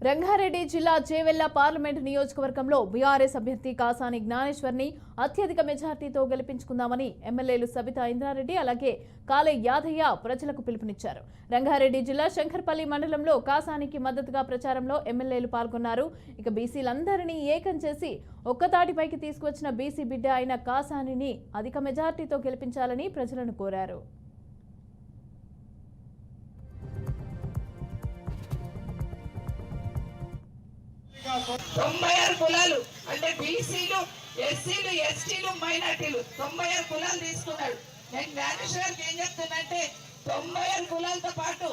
రంగారెడ్డి జిల్లా చేవెళ్ల పార్లమెంట్ నియోజకవర్గంలో బీఆర్ఎస్ అభ్యర్థి కాసాని జ్ఞానేశ్వర్ని అత్యధిక మెజార్టీతో గెలిపించుకుందామని ఎమ్మెల్యేలు సబితా ఇంద్రారెడ్డి అలాగే కాలే యాదయ్య ప్రజలకు పిలుపునిచ్చారు. రంగారెడ్డి జిల్లా శంకర్పల్లి మండలంలో కాసానికి మద్దతుగా ప్రచారంలో ఎమ్మెల్యేలు పాల్గొన్నారు. ఇక బీసీలందరినీ ఏకం చేసి ఒక్కతాటిపైకి తీసుకువచ్చిన బీసీ బిడ్డ అయిన కాసానిని అధిక మెజార్టీతో గెలిపించాలని ప్రజలను కోరారు. 96 కులాలు అంటే బీసీలు, ఎస్సీలు, ఎస్టీలు, మైనార్టీలు 96 కులాలు తీసుకున్నాడు. నేను జ్ఞానేశ్వరికి ఏం చెప్తున్నంటే 96 కులాలతో పాటు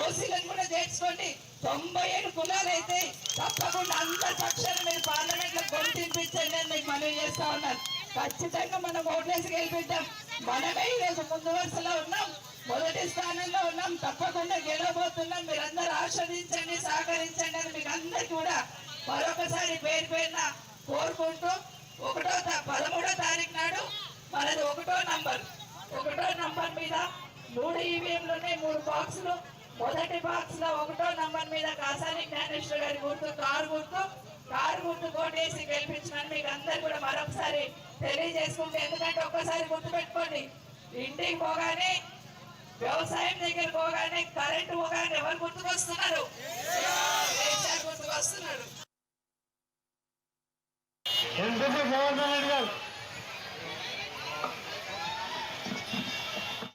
ఓసీలను కూడా చేర్చుకోండి. 97 కులాలు అయితే తప్పకుండా అందరి పక్షాన్ని మీరు పార్లమెంట్ లో గొంతింపించండి అని మీకు మనవి చేస్తా ఉన్నారు. ఖచ్చితంగా మనం ఓట్లేసి గెలిపిద్దాం. మనమే ఈరోజు ముందు వరుసలో ఉన్నాం, మొదటి స్థానంలో ఉన్నాం, తప్పకుండా గెలవబోతున్నాం. మీరందరూ ఆస్వాదించండి, సహకరించండి అని మీకు అందరికి కూడా మరొకసారి పేరు పేరున కోరుకుంటూ 13వ తారీఖు నాడు మనది 1వ నంబర్ మీద 3 ఈవీఎంలు ఉన్నాయి, 3 బాక్సులు. మొదటి బాక్స్ లో 1వ నంబర్ మీద కాసాని జ్ఞానేశ్వర్ గారి గుర్తు కారు గుర్తు కోటేసి గెలిపించమని మీకు అందరు కూడా మరొకసారి తెలియజేసుకుంటే, ఎందుకంటే ఒక్కసారి గుర్తు పెట్టుకోండి, ఇంటికి పోగానే వ్యవసాయం దగ్గర పోగానే కరెంటు పోగానే ఎవరు గుర్తుకొస్తున్నారు?